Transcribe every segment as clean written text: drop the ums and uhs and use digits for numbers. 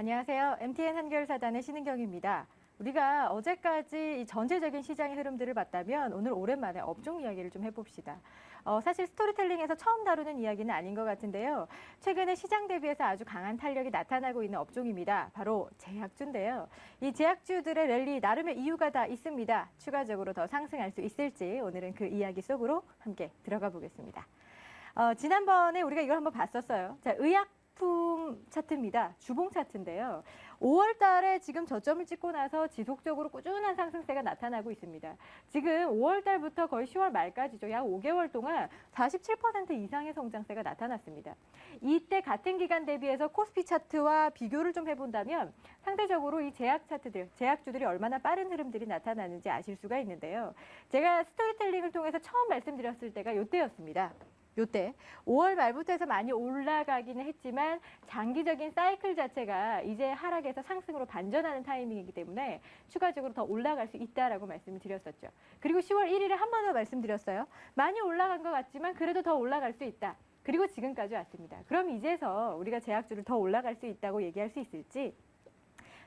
안녕하세요. MTN 한겨울사단의 신은경입니다. 우리가 어제까지 이 전체적인 시장의 흐름들을 봤다면 오늘 오랜만에 업종 이야기를 좀 해봅시다. 사실 스토리텔링에서 처음 다루는 이야기는 아닌 것 같은데요. 최근에 시장 대비해서 아주 강한 탄력이 나타나고 있는 업종입니다. 바로 제약주인데요. 이 제약주들의 랠리 나름의 이유가 다 있습니다. 추가적으로 더 상승할 수 있을지 오늘은 그 이야기 속으로 함께 들어가 보겠습니다. 지난번에 우리가 이걸 한번 봤었어요. 자, 의약품 차트입니다. 주봉 차트인데요. 5월 달에 지금 저점을 찍고 나서 지속적으로 꾸준한 상승세가 나타나고 있습니다. 지금 5월 달부터 거의 10월 말까지죠. 약 5개월 동안 47% 이상의 성장세가 나타났습니다. 이때 같은 기간 대비해서 코스피 차트와 비교를 좀 해본다면 상대적으로 이 제약 차트들, 제약주들이 얼마나 빠른 흐름들이 나타나는지 아실 수가 있는데요. 제가 스토리텔링을 통해서 처음 말씀드렸을 때가 이때였습니다. 요때 5월 말부터 해서 많이 올라가기는 했지만 장기적인 사이클 자체가 이제 하락에서 상승으로 반전하는 타이밍이기 때문에 추가적으로 더 올라갈 수 있다라고 말씀을 드렸었죠. 그리고 10월 1일에 한 번 더 말씀드렸어요. 많이 올라간 것 같지만 그래도 더 올라갈 수 있다. 그리고 지금까지 왔습니다. 그럼 이제서 우리가 제약주를 더 올라갈 수 있다고 얘기할 수 있을지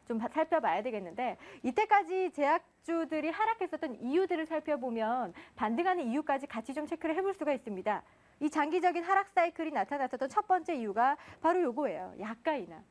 좀 살펴봐야 되겠는데, 이때까지 제약주들이 하락했었던 이유들을 살펴보면 반등하는 이유까지 같이 좀 체크를 해볼 수가 있습니다. 이 장기적인 하락 사이클이 나타났었던 첫 번째 이유가 바로 요거예요. 약가 인하.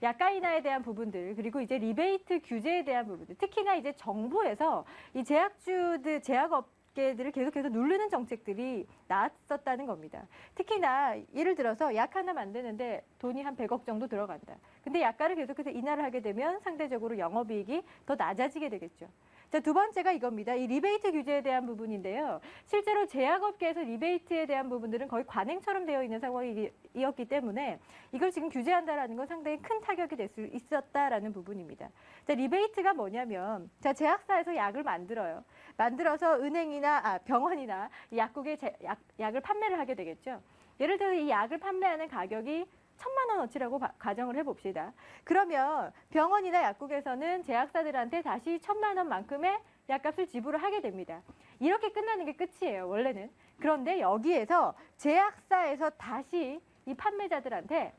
약가 인하에 대한 부분들, 그리고 이제 리베이트 규제에 대한 부분들, 특히나 이제 정부에서 이 제약주들, 제약업계들을 계속해서 누르는 정책들이 나왔었다는 겁니다. 특히나 예를 들어서 약 하나 만드는데 돈이 한 100억 정도 들어간다. 근데 약가를 계속해서 인하를 하게 되면 상대적으로 영업이익이 더 낮아지게 되겠죠. 자, 두 번째가 이겁니다. 이 리베이트 규제에 대한 부분인데요. 실제로 제약업계에서 리베이트에 대한 부분들은 거의 관행처럼 되어 있는 상황이었기 때문에 이걸 지금 규제한다라는 건 상당히 큰 타격이 될 수 있었다라는 부분입니다. 자, 리베이트가 뭐냐면, 자, 제약사에서 약을 만들어요. 만들어서 은행이나 병원이나 약국에 약을 판매를 하게 되겠죠. 예를 들어 이 약을 판매하는 가격이 1,000만 원어치라고 가정을 해봅시다. 그러면 병원이나 약국에서는 제약사들한테 다시 1,000만 원만큼의 약값을 지불을 하게 됩니다. 이렇게 끝나는 게 끝이에요, 원래는. 그런데 여기에서 제약사에서 다시 이 판매자들한테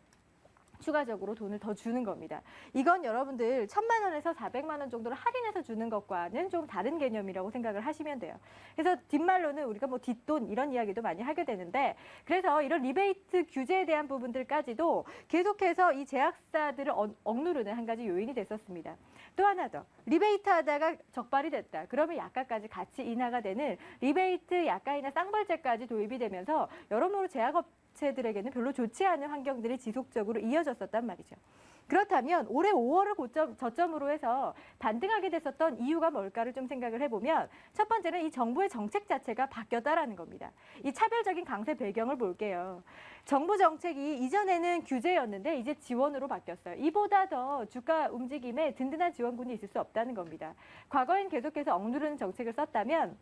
추가적으로 돈을 더 주는 겁니다. 이건 여러분들 1,000만 원에서 400만 원 정도를 할인해서 주는 것과는 좀 다른 개념이라고 생각을 하시면 돼요. 그래서 뒷말로는 우리가 뭐 뒷돈 이런 이야기도 많이 하게 되는데, 그래서 이런 리베이트 규제에 대한 부분들까지도 계속해서 이 제약사들을 억누르는 한 가지 요인이 됐었습니다. 또 하나 더, 리베이트 하다가 적발이 됐다. 그러면 약가까지 같이 인하가 되는 리베이트 약가이나 쌍벌제까지 도입이 되면서 여러모로 제약업체들에게는 별로 좋지 않은 환경들이 지속적으로 이어졌었단 말이죠. 그렇다면 올해 5월을 저점으로 해서 반등하게 됐었던 이유가 뭘까를 좀 생각을 해보면, 첫 번째는 이 정부의 정책 자체가 바뀌었다라는 겁니다. 이 차별적인 강세 배경을 볼게요. 정부 정책이 이전에는 규제였는데 이제 지원으로 바뀌었어요. 이보다 더 주가 움직임에 든든한 지원군이 있을 수 없다는 겁니다. 과거엔 계속해서 억누르는 정책을 썼다면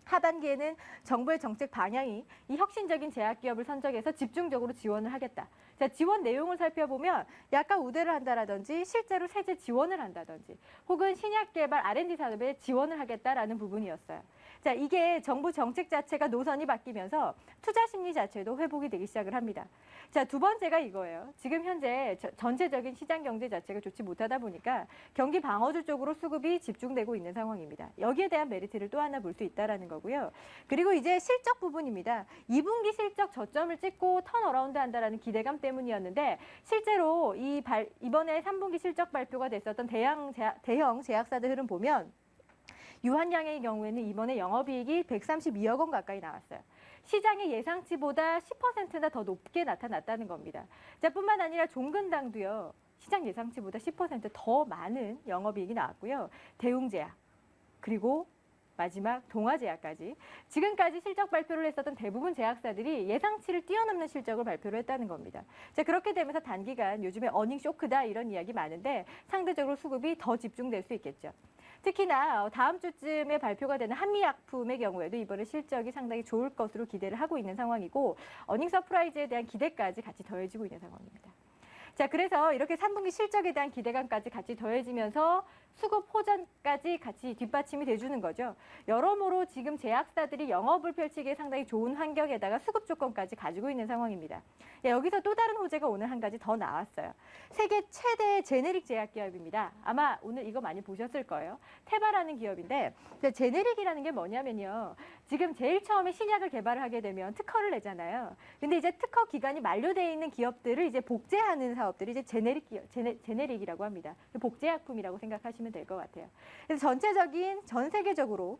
하반기에는 정부의 정책 방향이 이 혁신적인 제약기업을 선정해서 집중적으로 지원을 하겠다. 자, 지원 내용을 살펴보면 약간 우대를 한다라든지 실제로 세제 지원을 한다든지 혹은 신약 개발 R&D 산업에 지원을 하겠다라는 부분이었어요. 자, 이게 정부 정책 자체가 노선이 바뀌면서 투자 심리 자체도 회복이 되기 시작을 합니다. 자, 두 번째가 이거예요. 지금 현재 전체적인 시장 경제 자체가 좋지 못하다 보니까 경기 방어주 쪽으로 수급이 집중되고 있는 상황입니다. 여기에 대한 메리트를 또 하나 볼 수 있다라는 거고요. 그리고 이제 실적 부분입니다. 2분기 실적 저점을 찍고 턴어라운드 한다라는 기대감 때문이었는데, 실제로 이번에 3분기 실적 발표가 됐었던 대형 제약사들 흐름 보면 유한양의 경우에는 이번에 영업이익이 132억 원 가까이 나왔어요. 시장의 예상치보다 10%나 더 높게 나타났다는 겁니다. 자, 뿐만 아니라 종근당도요, 시장 예상치보다 10% 더 많은 영업이익이 나왔고요. 대웅제약, 그리고 마지막 동아제약까지 지금까지 실적 발표를 했었던 대부분 제약사들이 예상치를 뛰어넘는 실적을 발표를 했다는 겁니다. 자, 그렇게 되면서 단기간 요즘에 어닝 쇼크다 이런 이야기 많은데 상대적으로 수급이 더 집중될 수 있겠죠. 특히나 다음 주쯤에 발표가 되는 한미약품의 경우에도 이번에 실적이 상당히 좋을 것으로 기대를 하고 있는 상황이고, 어닝 서프라이즈에 대한 기대까지 같이 더해지고 있는 상황입니다. 자, 그래서 이렇게 3분기 실적에 대한 기대감까지 같이 더해지면서 수급 호전까지 같이 뒷받침이 돼주는 거죠. 여러모로 지금 제약사들이 영업을 펼치기에 상당히 좋은 환경에다가 수급 조건까지 가지고 있는 상황입니다. 여기서 또 다른 호재가 오늘 한 가지 더 나왔어요. 세계 최대 제네릭 제약 기업입니다. 아마 오늘 이거 많이 보셨을 거예요. 테바라는 기업인데 제네릭이라는 게 뭐냐면요. 지금 제일 처음에 신약을 개발을 하게 되면 특허를 내잖아요. 근데 이제 특허 기간이 만료되어 있는 기업들을 이제 복제하는 사업들이 이제 제네릭이라고 합니다. 복제약품이라고 생각하시면 될 것 같아요. 그래서 전 세계적으로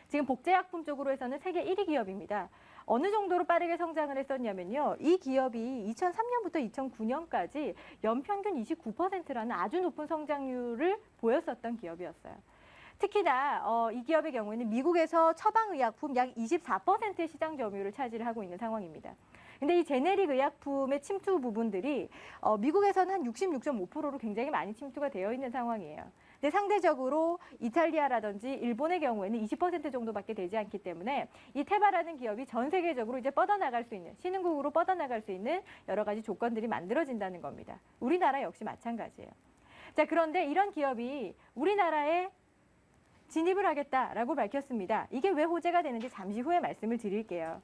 지금 복제약품 쪽으로 해서는 세계 1위 기업입니다. 어느 정도로 빠르게 성장을 했었냐면요. 이 기업이 2003년부터 2009년까지 연평균 29%라는 아주 높은 성장률을 보였었던 기업이었어요. 특히나 이 기업의 경우에는 미국에서 처방의약품 약 24%의 시장 점유율을 차지하고 있는 상황입니다. 근데 이 제네릭 의약품의 침투 부분들이 미국에서는 한 66.5%로 굉장히 많이 침투가 되어 있는 상황이에요. 근데 상대적으로 이탈리아라든지 일본의 경우에는 20% 정도밖에 되지 않기 때문에 이 테바라는 기업이 전 세계적으로 이제 뻗어나갈 수 있는, 신흥국으로 뻗어나갈 수 있는 여러 가지 조건들이 만들어진다는 겁니다. 우리나라 역시 마찬가지예요. 자, 그런데 이런 기업이 우리나라에 진입을 하겠다라고 밝혔습니다. 이게 왜 호재가 되는지 잠시 후에 말씀을 드릴게요.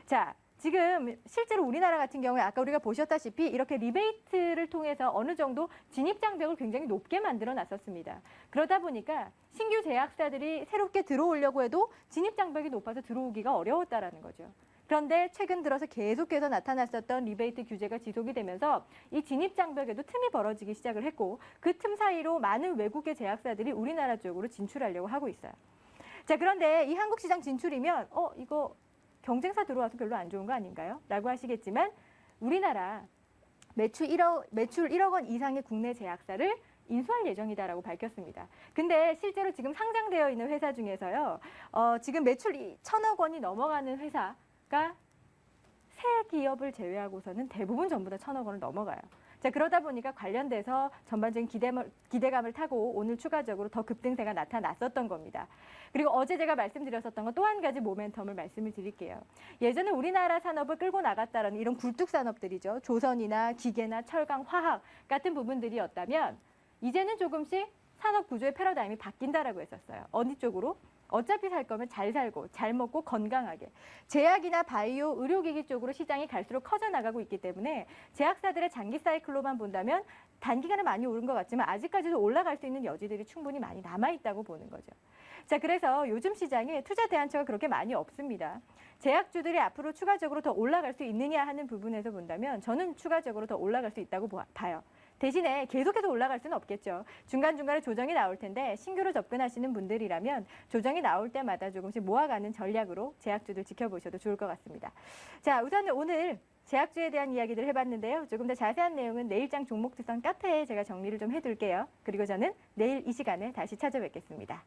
자, 지금 실제로 우리나라 같은 경우에 아까 우리가 보셨다시피 이렇게 리베이트를 통해서 어느 정도 진입 장벽을 굉장히 높게 만들어 놨었습니다. 그러다 보니까 신규 제약사들이 새롭게 들어오려고 해도 진입 장벽이 높아서 들어오기가 어려웠다라는 거죠. 그런데 최근 들어서 계속해서 나타났었던 리베이트 규제가 지속이 되면서 이 진입 장벽에도 틈이 벌어지기 시작을 했고 그 틈 사이로 많은 외국의 제약사들이 우리나라 쪽으로 진출하려고 하고 있어요. 자, 그런데 이 한국 시장 진출이면 이거 경쟁사 들어와서 별로 안 좋은 거 아닌가요? 라고 하시겠지만 우리나라 매출 1억 원 이상의 국내 제약사를 인수할 예정이다라고 밝혔습니다. 근데 실제로 지금 상장되어 있는 회사 중에서요. 지금 매출이 1,000억 원이 넘어가는 회사가 새 기업을 제외하고서는 대부분 전부 다 1,000억 원을 넘어가요. 자, 그러다 보니까 관련돼서 전반적인 기대감을 타고 오늘 추가적으로 더 급등세가 나타났었던 겁니다. 그리고 어제 제가 말씀드렸었던 건 또 한 가지 모멘텀을 말씀을 드릴게요. 예전에 우리나라 산업을 끌고 나갔다라는 이런 굴뚝 산업들이죠. 조선이나 기계나 철강, 화학 같은 부분들이었다면 이제는 조금씩 산업 구조의 패러다임이 바뀐다라고 했었어요. 어느 쪽으로? 어차피 살 거면 잘 살고 잘 먹고 건강하게. 제약이나 바이오, 의료기기 쪽으로 시장이 갈수록 커져 나가고 있기 때문에 제약사들의 장기 사이클로만 본다면 단기간에 많이 오른 것 같지만 아직까지도 올라갈 수 있는 여지들이 충분히 많이 남아있다고 보는 거죠. 자, 그래서 요즘 시장에 투자 대안처가 그렇게 많이 없습니다. 제약주들이 앞으로 추가적으로 더 올라갈 수 있느냐 하는 부분에서 본다면 저는 추가적으로 더 올라갈 수 있다고 봐요. 대신에 계속해서 올라갈 수는 없겠죠. 중간중간에 조정이 나올 텐데 신규로 접근하시는 분들이라면 조정이 나올 때마다 조금씩 모아가는 전략으로 제약주들 지켜보셔도 좋을 것 같습니다. 자, 우선 오늘 제약주에 대한 이야기들 해봤는데요. 조금 더 자세한 내용은 내일장 종목투선 카페에 제가 정리를 좀 해둘게요. 그리고 저는 내일 이 시간에 다시 찾아뵙겠습니다.